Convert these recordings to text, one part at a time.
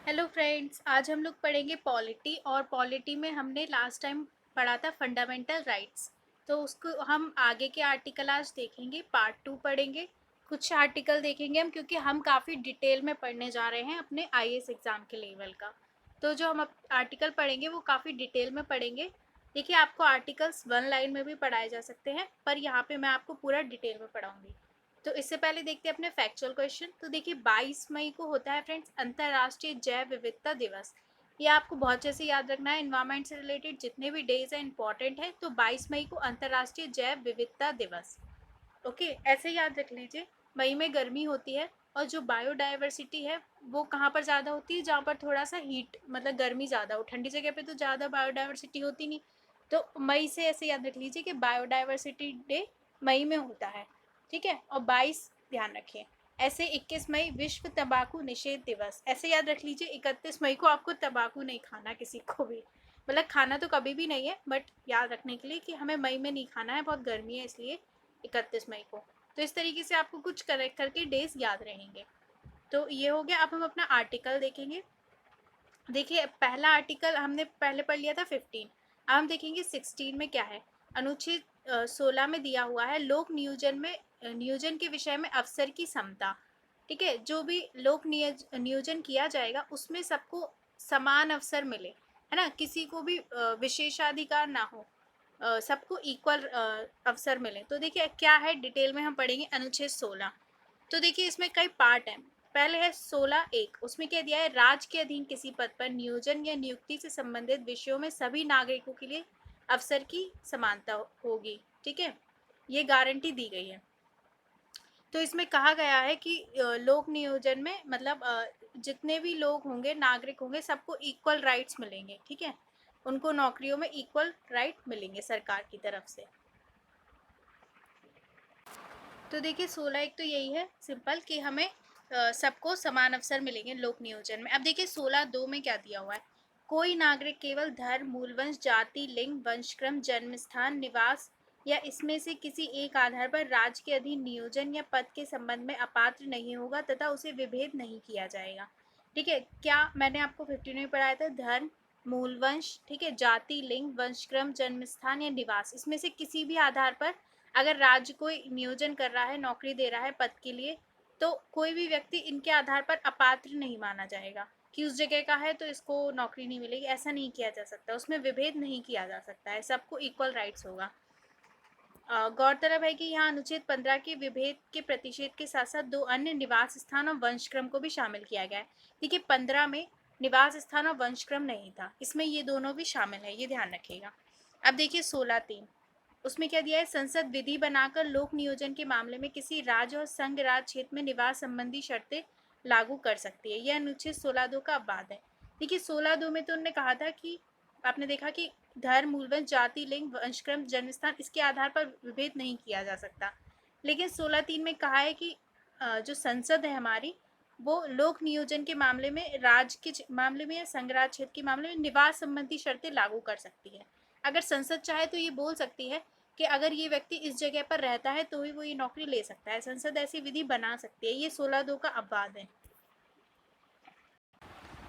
Hello friends, आज हम लोग पढ़ेंगे पॉलिटी। और पॉलिटी में हमने लास्ट टाइम पढ़ा था फंडामेंटल राइट्स। तो उसको हम आगे के आर्टिकल आज देखेंगे, पार्ट 2 पढ़ेंगे। कुछ आर्टिकल देखेंगे हम, क्योंकि हम काफ़ी डिटेल में पढ़ने जा रहे हैं अपने आईएएस एग्ज़ाम के लेवल का। तो जो हम आर्टिकल पढ़ेंगे वो काफ़ी डिटेल में पढ़ेंगे। देखिए, आपको आर्टिकल्स वन लाइन में भी पढ़ाए जा सकते हैं, पर यहाँ पे मैं आपको पूरा डिटेल में पढ़ाऊँगी। तो इससे पहले देखते हैं अपने फैक्चुअल क्वेश्चन। तो देखिए, 22 मई को होता है फ्रेंड्स अंतर्राष्ट्रीय जैव विविधता दिवस। ये आपको बहुत अच्छे से याद रखना है। एनवायरमेंट से रिलेटेड जितने भी डेज हैं इंपॉर्टेंट है। तो 22 मई को अंतर्राष्ट्रीय जैव विविधता दिवस, ओके, ऐसे याद रख लीजिए। मई में गर्मी होती है, और जो बायोडाइवर्सिटी है वो कहाँ पर ज़्यादा होती है, जहाँ पर थोड़ा सा हीट मतलब गर्मी ज़्यादा हो। ठंडी जगह पे तो ज़्यादा बायोडाइवर्सिटी होती नहीं। तो मई से ऐसे याद रख लीजिए कि बायोडाइवर्सिटी डे मई में होता है, ठीक है। और 22 ध्यान रखें। ऐसे 21 मई विश्व तंबाकू निषेध दिवस, ऐसे याद रख लीजिए। 31 मई को आपको तंबाकू नहीं खाना किसी को भी, मतलब खाना तो कभी भी नहीं है, बट याद रखने के लिए कि हमें मई में नहीं खाना है, बहुत गर्मी है इसलिए 31 मई को। तो इस तरीके से आपको कुछ करेक्ट करके डेज याद रहेंगे। तो ये हो गया। अब हम अपना आर्टिकल देखेंगे। देखिए, पहला आर्टिकल हमने पहले पढ़ लिया था 15। अब हम देखेंगे 16 में क्या है। अनुच्छेद 16 में दिया हुआ है लोक नियोजन में नियोजन के विषय में अवसर की समता। ठीक है, जो भी लोक नियोजन किया जाएगा उसमें सबको समान अवसर मिले, है ना। किसी को भी विशेषाधिकार ना हो, सबको इक्वल अवसर मिले। तो देखिए क्या है, डिटेल में हम पढ़ेंगे अनुच्छेद 16। तो देखिए, इसमें कई पार्ट हैं। पहले है 16(1), उसमें क्या दिया है, राज्य के अधीन किसी पद पर नियोजन या नियुक्ति से संबंधित विषयों में सभी नागरिकों के लिए अवसर की समानता होगी। ठीक है, ये गारंटी दी गई है। तो इसमें कहा गया है कि लोक नियोजन में मतलब जितने भी लोग होंगे, नागरिक होंगे, सबको इक्वल राइट्स मिलेंगे। ठीक है, उनको नौकरियों में इक्वल राइट मिलेंगे सरकार की तरफ से। तो देखिए, 16(1) तो यही है सिंपल कि हमें सबको समान अवसर मिलेंगे लोक नियोजन में। अब देखिए 16(2) में क्या दिया हुआ है। कोई नागरिक केवल धर्म, मूलवंश, जाति, लिंग, वंशक्रम, जन्म स्थान, निवास या इसमें से किसी एक आधार पर राज्य के अधीन नियोजन या पद के संबंध में अपात्र नहीं होगा तथा उसे विभेद नहीं किया जाएगा। ठीक है, क्या मैंने आपको 15 में पढ़ाया था, धर्म, मूलवंश, ठीक है, जाति, लिंग, वंशक्रम, जन्म स्थान या निवास, इसमें से किसी भी आधार पर अगर राज्य कोई नियोजन कर रहा है, नौकरी दे रहा है पद के लिए, तो कोई भी व्यक्ति इनके आधार पर अपात्र नहीं माना जाएगा कि उस जगह का है तो इसको नौकरी नहीं मिलेगी। ऐसा नहीं किया जा सकता, उसमें विभेद नहीं किया जा सकता है, सबको इक्वल राइट्स होगा। गौरतलब है कि यहाँ अनुच्छेद 15 के विभेद के प्रतिषेध के साथ साथ दो अन्य निवास स्थान और वंशक्रम को भी शामिल किया गया है। देखिए, 15 में निवास स्थान और वंशक्रम नहीं था, इसमें ये दोनों भी शामिल है, ये ध्यान रखिएगा। अब देखिए 16(3), उसमें क्या दिया है, संसद विधि बनाकर लोक नियोजन के मामले में किसी राज्य और संघ राज्य क्षेत्र में निवास संबंधी शर्तें लागू कर सकती है। यह अनुच्छेद 16(2) का अपवाद है। देखिए 16(2) में तो उन्होंने कहा था कि आपने देखा कि धर्म, मूलवंश, जाति, लिंग, वंशक्रम, जन्मस्थान, इसके आधार पर विभेद नहीं किया जा सकता। लेकिन 16(3) में कहा है कि जो संसद है हमारी, वो लोक नियोजन के मामले में, राज्य के मामले में या संघ राज्य क्षेत्र के मामले में निवास संबंधी शर्तें लागू कर सकती है। अगर संसद चाहे तो ये बोल सकती है कि अगर ये व्यक्ति इस जगह पर रहता है तो ही वो ये नौकरी ले सकता है। संसद ऐसी विधि बना सकती है। ये 16(2) का अपवाद है।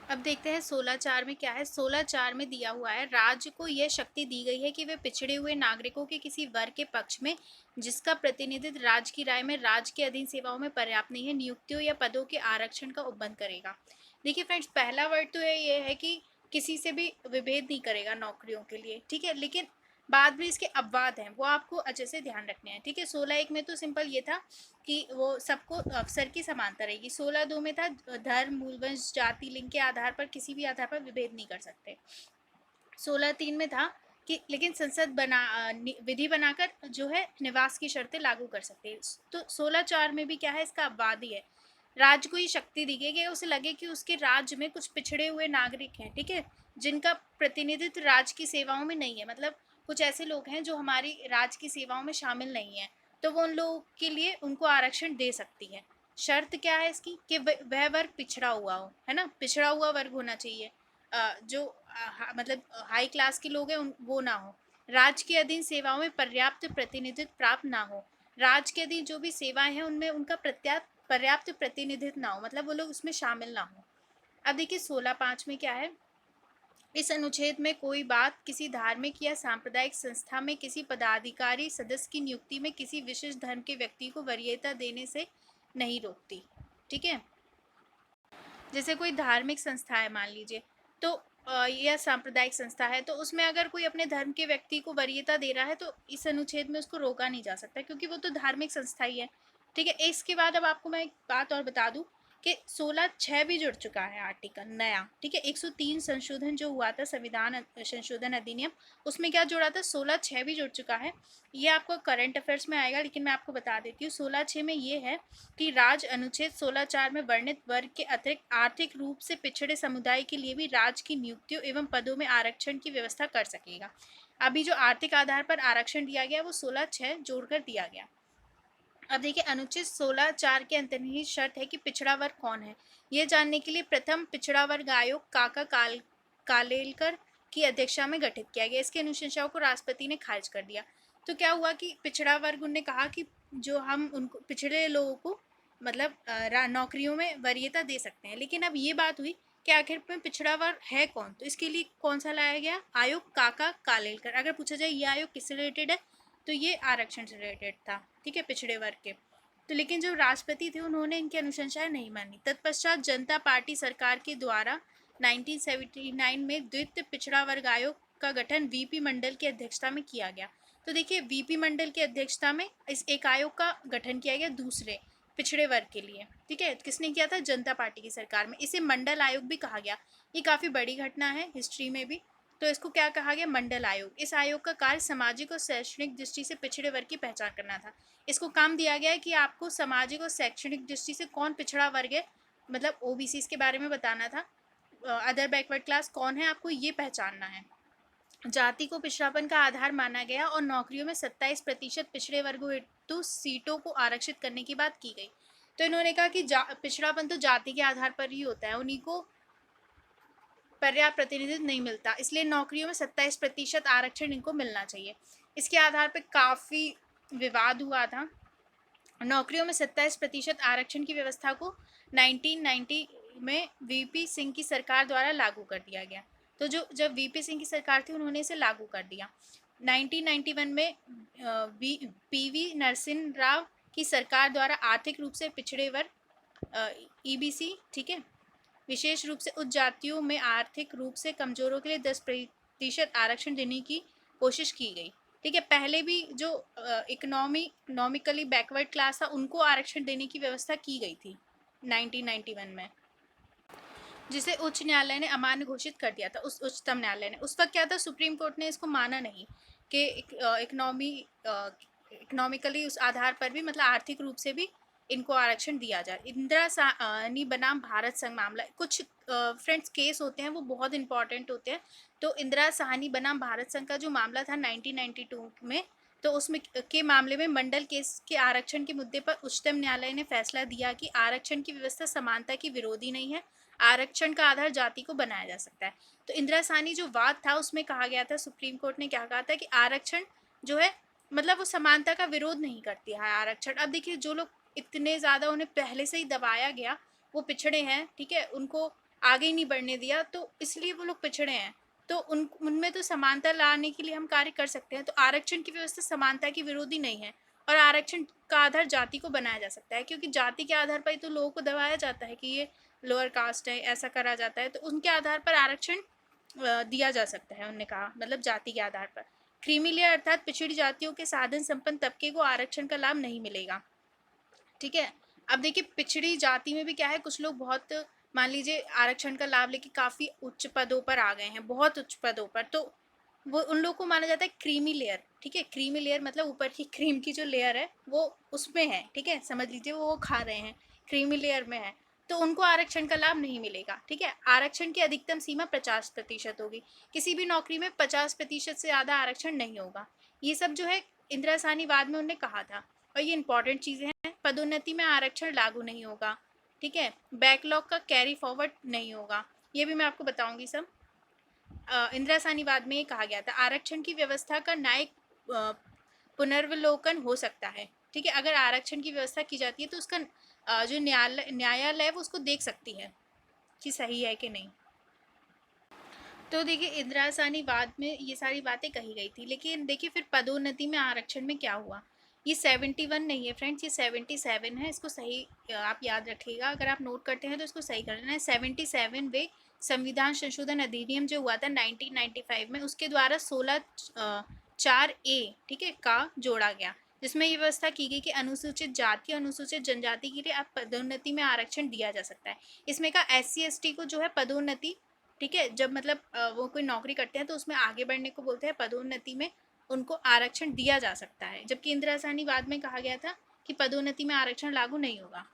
अब देखते हैं 16(4) में क्या है। 16(4) में दिया हुआ है, राज्य को यह शक्ति दी गई है कि वे पिछड़े हुए नागरिकों के किसी वर्ग के पक्ष में जिसका प्रतिनिधित्व राज्य की राय में राज्य के अधीन सेवाओं में पर्याप्त नहीं है, नियुक्तियों या पदों के आरक्षण का उपबंध करेगा। देखिए फ्रेंड्स, पहला वर्ड तो ये है कि किसी से भी विभेद नहीं करेगा नौकरियों के लिए, ठीक है। लेकिन बाद में इसके अपवाद हैं, वो आपको अच्छे से ध्यान रखने हैं, ठीक है। 16(1) में तो सिंपल ये था कि वो सबको अवसर की समानता रहेगी। 16(2) में था धर्म, मूलवंश, जाति, लिंग के आधार पर किसी भी आधार पर विभेद नहीं कर सकते। 16(3) में था कि लेकिन संसद विधि बनाकर जो है निवास की शर्तें लागू कर सकते हैं। तो 16(4) में भी क्या है, इसका अपवाद ही है। राज्य को ये शक्ति दी गई कि उसे लगे कि उसके राज्य में कुछ पिछड़े हुए नागरिक हैं, ठीक है, जिनका प्रतिनिधित्व राज्य की सेवाओं में नहीं है, मतलब कुछ ऐसे लोग हैं जो हमारी राज्य की सेवाओं में शामिल नहीं है, तो वो उन लोगों के लिए उनको आरक्षण दे सकती है। शर्त क्या है इसकी, कि वह वर्ग पिछड़ा हुआ हो, है ना, पिछड़ा हुआ वर्ग होना चाहिए। जो मतलब हाई क्लास के लोग हैं वो ना हो। राज्य के अधीन सेवाओं में पर्याप्त प्रतिनिधित्व प्राप्त ना हो। राज्य के अधीन जो भी सेवाएं हैं उनमें उनका पर्याप्त प्रतिनिधित्व ना हो, मतलब वो लोग उसमें शामिल ना हो। अब देखिए 16(5) में क्या है, इस अनुच्छेद में कोई बात किसी धार्मिक या सांप्रदायिक संस्था में किसी पदाधिकारी सदस्य की नियुक्ति में किसी विशेष धर्म के व्यक्ति को वरीयता देने से नहीं रोकती। ठीक है, जैसे कोई धार्मिक संस्था है मान लीजिए, तो या सांप्रदायिक संस्था है, तो उसमें अगर कोई अपने धर्म के व्यक्ति को वरीयता दे रहा है तो इस अनुच्छेद में उसको रोका नहीं जा सकता, क्योंकि वो तो धार्मिक संस्था ही है। ठीक है, इसके बाद अब आपको मैं एक बात और बता दूं कि 16(6) भी जुड़ चुका है आर्टिकल नया। ठीक है, 103 संशोधन जो हुआ था संविधान संशोधन अधिनियम, उसमें क्या जोड़ा था, 16(6) भी जुड़ चुका है। ये आपको करंट अफेयर्स में आएगा, लेकिन मैं आपको बता देती हूँ 16(6) में ये है कि राज्य अनुच्छेद 16(4) में वर्णित वर्ग के अतिरिक्त आर्थिक रूप से पिछड़े समुदाय के लिए भी राज्य की नियुक्तियों एवं पदों में आरक्षण की व्यवस्था कर सकेगा। अभी जो आर्थिक आधार पर आरक्षण दिया गया वो 16(6) जोड़कर दिया गया। अब देखिए अनुच्छेद 16(4) के अंतर्निहित शर्त है कि पिछड़ा वर्ग कौन है। ये जानने के लिए प्रथम पिछड़ा वर्ग आयोग काका कालेलकर की अध्यक्षता में गठित किया गया। इसकी अनुशंसाओं को राष्ट्रपति ने खारिज कर दिया। तो क्या हुआ कि पिछड़ा वर्ग, उन्होंने कहा कि जो हम उनको पिछड़े लोगों को मतलब नौकरियों में वरीयता दे सकते हैं, लेकिन अब ये बात हुई कि आखिर में पिछड़ा वर्ग है कौन, तो इसके लिए कौन सा लाया गया, आयोग काका कालेलकर। अगर पूछा जाए ये आयोग किससे रिलेटेड है, तो ये आरक्षण से रिलेटेड था। ठीक है, पिछड़े वर्ग के। तो लेकिन जो राष्ट्रपति थे उन्होंने इनकी अनुशंसाएं नहीं मानी। तत्पश्चात जनता पार्टी सरकार के द्वारा 1979 में द्वितीय पिछड़ा वर्ग आयोग का गठन वीपी मंडल की अध्यक्षता में किया गया। तो देखिए वीपी मंडल की अध्यक्षता में इस एक आयोग का गठन किया गया दूसरे पिछड़े वर्ग के लिए। ठीक है, किसने किया था, जनता पार्टी की सरकार में। इसे मंडल आयोग भी कहा गया। ये काफ़ी बड़ी घटना है हिस्ट्री में भी। तो इसको क्या कहा गया, मंडल आयोग। इस आयोग का कार्य सामाजिक और शैक्षणिक दृष्टि से पिछड़े वर्ग की पहचान करना था। इसको काम दिया गया है कि आपको सामाजिक और शैक्षणिक दृष्टि से कौन पिछड़ा वर्ग है, मतलब ओबीसी के बारे में बताना था, अदर बैकवर्ड क्लास कौन है, आपको ये पहचानना है। जाति को पिछड़ापन का आधार माना गया और नौकरियों में 27% पिछड़े वर्गों हेतु सीटों को आरक्षित करने की बात की गई। तो इन्होंने कहा कि पिछड़ापन तो जाति के आधार पर ही होता है, उन्हीं को पर्याप्त प्रतिनिधित्व नहीं मिलता, इसलिए नौकरियों में 27% आरक्षण इनको मिलना चाहिए। इसके आधार पर काफ़ी विवाद हुआ था। नौकरियों में 27% आरक्षण की व्यवस्था को 1990 में वीपी सिंह की सरकार द्वारा लागू कर दिया गया। तो जब वीपी सिंह की सरकार थी उन्होंने इसे लागू कर दिया। 1991 में पीवी नरसिम्हा राव की सरकार द्वारा आर्थिक रूप से पिछड़े वर्ग ईबीसी, ठीक है, विशेष रूप से उच्च जातियों में आर्थिक रूप से कमजोरों के लिए 10% आरक्षण देने की कोशिश की गई। ठीक है, पहले भी जो इकोनॉमिकली बैकवर्ड क्लास था उनको आरक्षण देने की व्यवस्था की गई थी 1991 में, जिसे उच्च न्यायालय ने अमान्य घोषित कर दिया था। उस उच्चतम न्यायालय ने उस वक्त क्या था, सुप्रीम कोर्ट ने इसको माना नहीं कि इकोनॉमिकली उस आधार पर भी, मतलब आर्थिक रूप से भी इनको आरक्षण दिया जाए। इंदिरा साहनी बनाम भारत संघ मामला, कुछ फ्रेंड्स केस होते हैं वो बहुत इंपॉर्टेंट होते हैं। तो इंदिरा साहनी बनाम भारत संघ का जो मामला था 1992 में, तो उसमें के मामले में मंडल केस के आरक्षण के मुद्दे पर उच्चतम न्यायालय ने फैसला दिया कि आरक्षण की व्यवस्था समानता की विरोधी नहीं है, आरक्षण का आधार जाति को बनाया जा सकता है। तो इंदिरा साहनी जो वाद था उसमें कहा गया था, सुप्रीम कोर्ट ने क्या कहा था कि आरक्षण जो है मतलब वो समानता का विरोध नहीं करती है आरक्षण। अब देखिए जो लोग इतने ज़्यादा उन्हें पहले से ही दबाया गया, वो पिछड़े हैं, ठीक है, उनको आगे ही नहीं बढ़ने दिया, तो इसलिए वो लोग पिछड़े हैं। तो उनमें तो समानता लाने के लिए हम कार्य कर सकते हैं। तो आरक्षण की व्यवस्था समानता की विरोधी नहीं है, और आरक्षण का आधार जाति को बनाया जा सकता है, क्योंकि जाति के आधार पर ही तो लोगों को दबाया जाता है कि ये लोअर कास्ट है, ऐसा करा जाता है। तो उनके आधार पर आरक्षण दिया जा सकता है, उन्होंने कहा, मतलब जाति के आधार पर। क्रीमी लेयर अर्थात पिछड़ी जातियों के साधन संपन्न तबके को आरक्षण का लाभ नहीं मिलेगा। ठीक है, अब देखिए पिछड़ी जाति में भी क्या है, कुछ लोग बहुत मान लीजिए आरक्षण का लाभ लेके काफ़ी उच्च पदों पर आ गए हैं, बहुत उच्च पदों पर, तो वो उन लोगों को माना जाता है क्रीमी लेयर। ठीक है, क्रीमी लेयर मतलब ऊपर की क्रीम की जो लेयर है वो उसमें है, ठीक है, समझ लीजिए वो खा रहे हैं, क्रीमी लेयर में है, तो उनको आरक्षण का लाभ नहीं मिलेगा। ठीक है, आरक्षण की अधिकतम सीमा 50% होगी, किसी भी नौकरी में 50% से ज़्यादा आरक्षण नहीं होगा। ये सब जो है इंदिरा साहनी वाद में उन्होंने कहा था, और ये इंपॉर्टेंट चीज़ें हैं। पदोन्नति में आरक्षण लागू नहीं होगा। ठीक है, बैकलॉग का कैरी फॉरवर्ड नहीं होगा, ये भी मैं आपको बताऊंगी सब। इंदिरा साहनी वाद में ये कहा गया था आरक्षण की व्यवस्था का न्यायिक पुनर्वलोकन हो सकता है। ठीक है, अगर आरक्षण की व्यवस्था की जाती है तो उसका जो न्यायालय है वो उसको देख सकती है। कि सही है कि नहीं। तो देखिए इंदिरा साहनी वाद में ये सारी बातें कही गई थी, लेकिन देखिए फिर पदोन्नति में आरक्षण में क्या हुआ। ये 71 नहीं है फ्रेंड्स, ये 77 है। इसको सही आप याद रखिएगा, अगर आप नोट करते हैं तो इसको सही कर लेना है। 77 वे संविधान संशोधन अधिनियम जो हुआ था 1995 में, उसके द्वारा 16(4)(a) ठीक है का जोड़ा गया, जिसमें ये व्यवस्था की गई कि अनुसूचित जाति और अनुसूचित जनजाति के लिए अब पदोन्नति में आरक्षण दिया जा सकता है। इसमें का SC ST को जो है पदोन्नति, ठीक है, जब मतलब वो कोई नौकरी करते हैं तो उसमें आगे बढ़ने को बोलते हैं, पदोन्नति में उनको आरक्षण दिया जा सकता है। जबकि इंदिरा साहनी वाद में कहा गया था कि पदोन्नति में आरक्षण लागू नहीं होगा।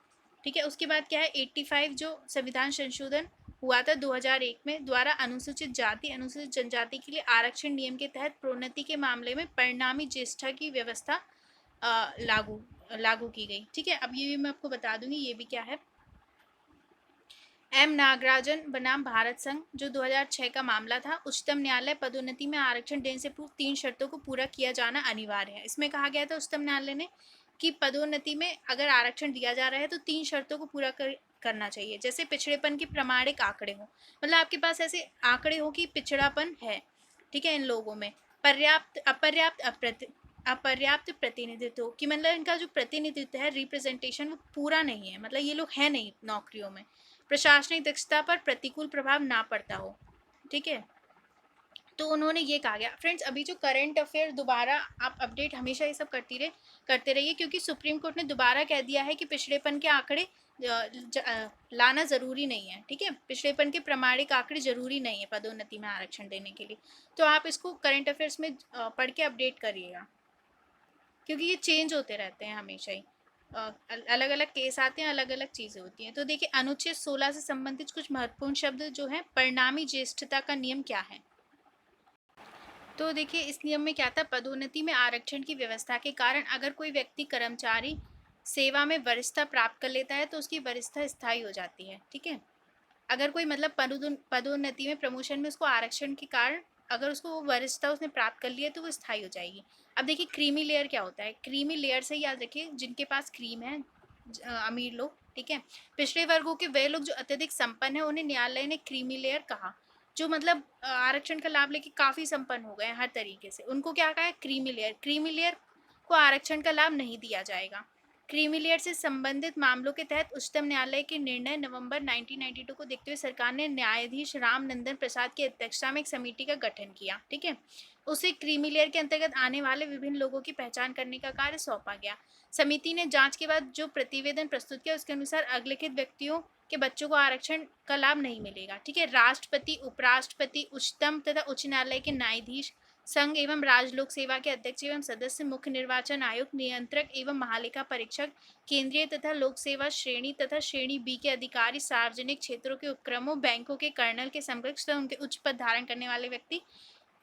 ठीक है, उसके बाद क्या है 85 जो संविधान संशोधन हुआ था 2001 में, द्वारा अनुसूचित जाति अनुसूचित जनजाति के लिए आरक्षण नियम के तहत प्रोन्नति के मामले में परिणामी ज्येष्ठता की व्यवस्था लागू लागू की गई। ठीक है, अब ये भी मैं आपको बता दूंगी, ये भी क्या है। एम नागराजन बनाम भारत संघ जो 2006 का मामला था, उच्चतम न्यायालय पदोन्नति में आरक्षण देने से पूर्व 3 शर्तों को पूरा किया जाना अनिवार्य है। इसमें कहा गया था उच्चतम न्यायालय ने कि पदोन्नति में अगर आरक्षण दिया जा रहा है तो 3 शर्तों को पूरा करना चाहिए। जैसे पिछड़ेपन के प्रमाणिक आंकड़े हो, मतलब आपके पास ऐसे आंकड़े हो कि पिछड़ापन है, ठीक है, इन लोगों में पर्याप्त अपर्याप्त प्रतिनिधित्व कि मतलब इनका जो प्रतिनिधित्व है, रिप्रेजेंटेशन, वो पूरा नहीं है, मतलब ये लोग हैं नहीं नौकरियों में। प्रशासनिक दक्षता पर प्रतिकूल प्रभाव ना पड़ता हो, ठीक है। तो उन्होंने ये कहा गया। फ्रेंड्स अभी जो करंट अफेयर दोबारा आप अपडेट हमेशा ये सब करते रहिए, क्योंकि सुप्रीम कोर्ट ने दोबारा कह दिया है कि पिछड़ेपन के आंकड़े लाना ज़रूरी नहीं है। ठीक है, पिछड़ेपन के प्रमाणिक आंकड़े ज़रूरी नहीं है पदोन्नति में आरक्षण देने के लिए। तो आप इसको करंट अफेयर्स में पढ़ के अपडेट करिएगा, क्योंकि ये चेंज होते रहते हैं हमेशा ही, अलग अलग केस आते हैं, अलग अलग चीज़ें होती हैं। तो देखिए अनुच्छेद 16 से संबंधित कुछ महत्वपूर्ण शब्द जो हैं, परिणामी ज्येष्ठता का नियम क्या है। तो देखिए इस नियम में क्या था, पदोन्नति में आरक्षण की व्यवस्था के कारण अगर कोई व्यक्ति कर्मचारी सेवा में वरिष्ठता प्राप्त कर लेता है तो उसकी वरिष्ठता स्थायी हो जाती है। ठीक है, अगर कोई मतलब पदोन्नति में प्रमोशन में उसको आरक्षण के कारण अगर उसको वो वरिष्ठता उसने प्राप्त कर लिया तो वो स्थायी हो जाएगी। अब देखिए क्रीमी लेयर क्या होता है, क्रीमी लेयर से याद रखिए जिनके पास क्रीम है, अमीर लोग, ठीक है। पिछड़े वर्गों के वे लोग जो अत्यधिक संपन्न है उन्हें न्यायालय ने क्रीमी लेयर कहा, जो मतलब आरक्षण का लाभ लेके काफ़ी संपन्न हो गए हैं हर तरीके से, उनको क्या कहा है, क्रीमी लेयर। क्रीमी लेयर को आरक्षण का लाभ नहीं दिया जाएगा। क्रीमी लेयर से संबंधित मामलों के तहत उच्चतम न्यायालय के निर्णय नवंबर 1992 को देखते हुए सरकार ने न्यायाधीश राम नंदन प्रसाद की अध्यक्षता में एक समिति का गठन किया। ठीक है, उसे क्रीमी लेयर के अंतर्गत आने वाले विभिन्न लोगों की पहचान करने का कार्य सौंपा गया। समिति ने जांच के बाद जो प्रतिवेदन प्रस्तुत किया उसके अनुसार अग्रलिखित व्यक्तियों के बच्चों को आरक्षण का लाभ नहीं मिलेगा। ठीक है, राष्ट्रपति, उपराष्ट्रपति, उच्चतम तथा उच्च न्यायालय के न्यायाधीश, संघ एवं राज्य लोक सेवा के अध्यक्ष एवं सदस्य, मुख्य निर्वाचन आयुक्त, नियंत्रक एवं महालेखा परीक्षक, केंद्रीय तथा लोक सेवा श्रेणी तथा श्रेणी बी के अधिकारी, सार्वजनिक क्षेत्रों के उपक्रमों, बैंकों के कर्नल के समकक्ष तथा उनके उच्च पद धारण करने वाले व्यक्ति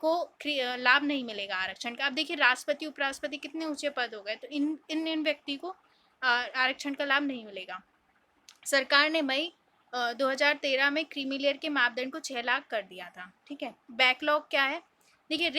को लाभ नहीं मिलेगा आरक्षण का। अब देखिए राष्ट्रपति, उपराष्ट्रपति कितने ऊंचे पद हो गए, तो इन व्यक्ति को आरक्षण का लाभ नहीं मिलेगा। सरकार ने मई 2013 में क्रीमी लेयर के मापदंड को 6 लाख कर दिया था। ठीक है, बैकलॉग क्या है, देखिए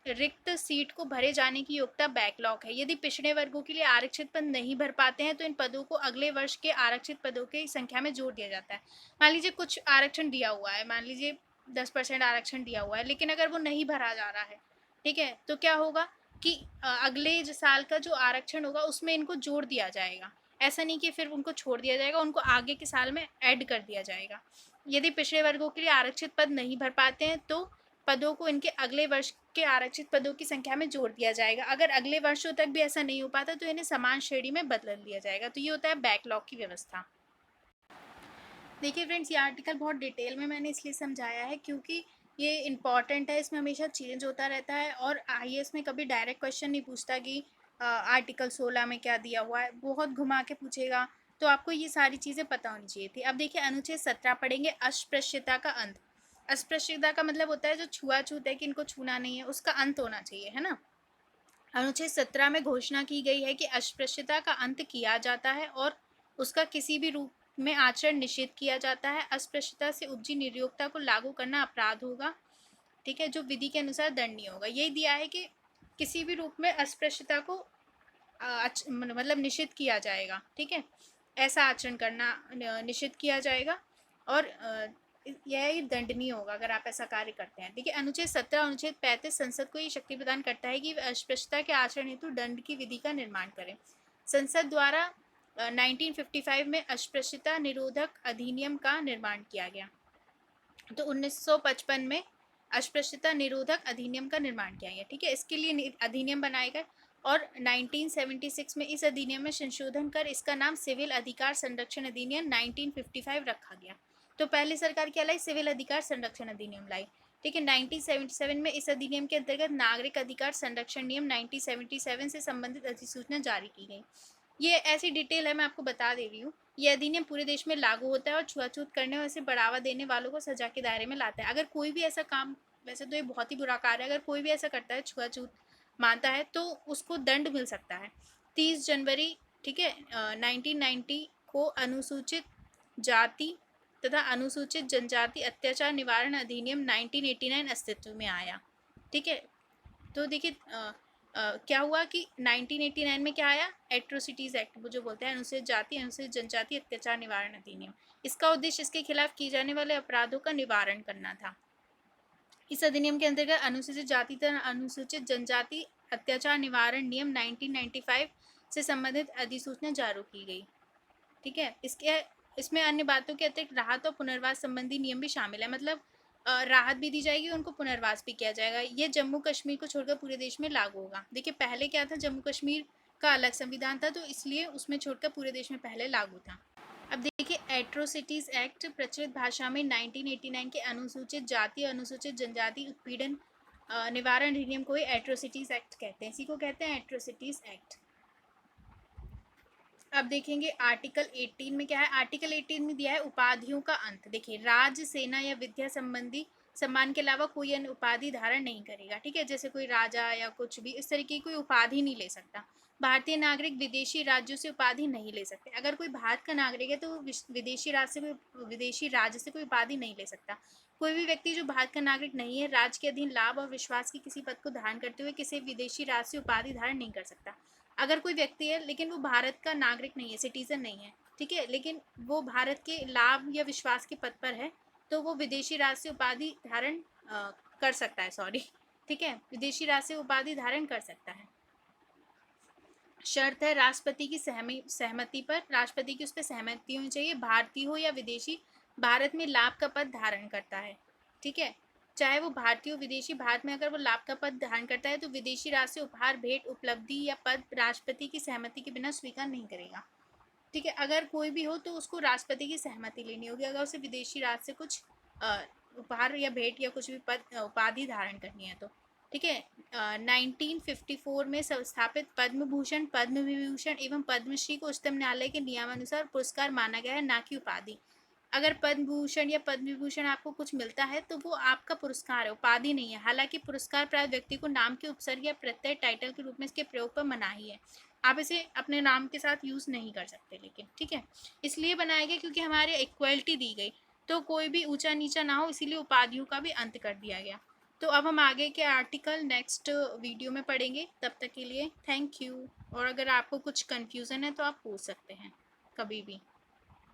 रिक्त सीट को भरे जाने की योग्यता बैकलॉग है। यदि पिछड़े वर्गों के लिए आरक्षित पद नहीं भर पाते हैं तो इन पदों को अगले वर्ष के आरक्षित पदों की संख्या में जोड़ दिया जाता है। मान लीजिए कुछ आरक्षण दिया हुआ है, मान लीजिए 10% आरक्षण दिया हुआ है, लेकिन अगर वो नहीं भरा जा रहा है, ठीक है, तो क्या होगा कि अगले साल का जो आरक्षण होगा उसमें इनको जोड़ दिया जाएगा। ऐसा नहीं कि फिर उनको छोड़ दिया जाएगा, उनको आगे के साल में ऐड कर दिया जाएगा। यदि पिछड़े वर्गों के लिए आरक्षित पद नहीं भर पाते हैं तो पदों को इनके अगले वर्ष के आरक्षित पदों की संख्या में जोड़ दिया जाएगा। अगर अगले वर्षों तक भी ऐसा नहीं हो पाता तो इन्हें समान श्रेणी में बदल दिया जाएगा। तो ये होता है बैकलॉग की व्यवस्था। देखिए फ्रेंड्स ये आर्टिकल बहुत डिटेल में मैंने इसलिए समझाया है क्योंकि ये इंपॉर्टेंट है, इसमें हमेशा चेंज होता रहता है और आईएएस में कभी डायरेक्ट क्वेश्चन नहीं पूछता कि आर्टिकल 16 में क्या दिया हुआ है, बहुत घुमा के पूछेगा। तो आपको ये सारी चीज़ें पता होनी चाहिए थी। अब देखिए अनुच्छेद 17 पढ़ेंगे, अस्पृश्यता का अंत। अस्पृश्यता का मतलब होता है जो छुआछूत है कि इनको छूना नहीं है, उसका अंत होना चाहिए, है ना। अनुच्छेद 17 में घोषणा की गई है कि अस्पृश्यता का अंत किया जाता है और उसका किसी भी रूप में आचरण निषेध किया जाता है। अस्पृश्यता से उपजी निर्योग्यता को लागू करना अपराध होगा, ठीक है, जो विधि के अनुसार दंडनीय होगा। यही दिया है कि किसी भी रूप में अस्पृश्यता को मतलब निषिद्ध किया जाएगा। ठीक है, ऐसा आचरण करना निषिद्ध किया जाएगा। और यह दंडनीय होगा अगर आप ऐसा कार्य करते हैं। देखिए अनुच्छेद 17 अनुच्छेद 35 संसद को ये शक्ति प्रदान करता है कि अस्पृश्यता के आचरण हेतु दंड की विधि का निर्माण करें। संसद द्वारा 1955 में अस्पृश्यता निरोधक अधिनियम का निर्माण किया गया। तो 1955 में अस्पृश्यता निरोधक अधिनियम का निर्माण किया गया। ठीक है, इसके लिए अधिनियम बनाए गए और 1976 में इस अधिनियम में संशोधन कर इसका नाम सिविल अधिकार संरक्षण अधिनियम 1955 रखा गया। तो पहली सरकार क्या लाई? सिविल अधिकार संरक्षण अधिनियम लाई। ठीक है, 1977 में इस अधिनियम के अंतर्गत नागरिक अधिकार संरक्षण नियम 1977 से संबंधित अधिसूचना जारी की गई। ये ऐसी डिटेल है, मैं आपको बता दे रही हूँ। ये अधिनियम पूरे देश में लागू होता है और छुआछूत करने और इसे बढ़ावा देने वालों को सजा के दायरे में लाता है। अगर कोई भी ऐसा काम, वैसे तो ये बहुत ही बुरा कार्य है, अगर कोई भी ऐसा करता है, छुआछूत मानता है, तो उसको दंड मिल सकता है। 30 जनवरी, ठीक है, 1990 को अनुसूचित जाति तथा अनुसूचित जनजाति अत्याचार निवारण अधिनियम 1989 अस्तित्व में आया। ठीक है, तो देखिए क्या हुआ कि 1989 में क्या आया? एट्रोसिटीज़ एक्ट, वो जो बोलते हैं अनुसूचित जाति अनुसूचित जनजाति अत्याचार निवारण अधिनियम। इसका उद्देश्य इसके खिलाफ किए जाने वाले अपराधों का निवारण करना था। इस अधिनियम के अंतर्गत अनुसूचित जाति तथा अनुसूचित जनजाति अत्याचार निवारण नियम 1995 से संबंधित अधिसूचना जारी की गई। ठीक है, इसमें अन्य बातों के अतिरिक्त राहत और पुनर्वास संबंधी नियम भी शामिल है। मतलब राहत भी दी जाएगी, उनको पुनर्वास भी किया जाएगा। ये जम्मू कश्मीर को छोड़कर पूरे देश में लागू होगा। देखिए पहले क्या था, जम्मू कश्मीर का अलग संविधान था, तो इसलिए उसमें छोड़कर पूरे देश में पहले लागू था। अब देखिए एट्रोसिटीज़ एक्ट प्रचलित भाषा में 1989 के अनुसूचित जाति और अनुसूचित जनजाति उत्पीड़न निवारण अधिनियम को ही एट्रोसिटीज़ एक्ट कहते हैं। इसी को कहते हैं एट्रोसिटीज़ एक्ट। अब देखेंगे आर्टिकल 18 में क्या है। आर्टिकल 18 में दिया है उपाधियों का अंत। देखिए राज्य, सेना या विद्या संबंधी सम्मान के अलावा कोई अन्य उपाधि धारण नहीं करेगा। ठीक है, जैसे कोई राजा या कुछ भी इस तरीके की कोई उपाधि नहीं ले सकता। भारतीय नागरिक विदेशी राज्यों से उपाधि नहीं ले सकते। अगर कोई भारत का नागरिक है तो विदेशी राज्य से कोई उपाधि नहीं ले सकता। कोई भी व्यक्ति जो भारत का नागरिक नहीं है, राज्य के अधीन लाभ और विश्वास की किसी पद को धारण करते हुए किसी विदेशी राज्य से उपाधि धारण नहीं कर सकता। अगर कोई व्यक्ति है लेकिन वो भारत का नागरिक नहीं है, सिटीजन नहीं है, ठीक है, लेकिन वो भारत के लाभ या विश्वास के पद पर है, तो वो विदेशी राज्य से उपाधि धारण कर सकता है। सॉरी, ठीक है, विदेशी राज्य से उपाधि धारण कर सकता है। शर्त है राष्ट्रपति की सहमति पर, राष्ट्रपति की उस पर सहमति होनी चाहिए। भारतीय हो या विदेशी, भारत में लाभ का पद धारण करता है। ठीक है, चाहे वो भारतीय हो विदेशी, भारत में अगर वो लाभ का पद धारण करता है तो विदेशी राज्य से उपहार, भेंट, उपलब्धि या पद राष्ट्रपति की सहमति के बिना स्वीकार नहीं करेगा। ठीक है, अगर कोई भी हो तो उसको राष्ट्रपति की सहमति लेनी होगी अगर उसे विदेशी राज्य से कुछ उपहार या भेंट या कुछ भी पद उपाधि धारण करनी है तो। ठीक है, 1954 में संस्थापित पद्म भूषण, पद्म विभूषण एवं पद्मश्री को उच्चतम न्यायालय के नियमानुसार पुरस्कार माना गया है, ना कि उपाधि। अगर पद्म भूषण या पद्म विभूषण आपको कुछ मिलता है तो वो आपका पुरस्कार है, उपाधि नहीं है। हालांकि पुरस्कार प्राप्त व्यक्ति को नाम के उपसर्ग या प्रत्यय टाइटल के रूप में इसके प्रयोग पर मनाही है। आप इसे अपने नाम के साथ यूज़ नहीं कर सकते, लेकिन ठीक है, इसलिए बनाया गया क्योंकि हमारे इक्वलिटी दी गई, तो कोई भी ऊंचा नीचा ना हो, इसीलिए उपाधियों का भी अंत कर दिया गया। तो अब हम आगे के आर्टिकल नेक्स्ट वीडियो में पढ़ेंगे। तब तक के लिए थैंक यू। और अगर आपको कुछ कन्फ्यूज़न है तो आप पूछ सकते हैं कभी भी।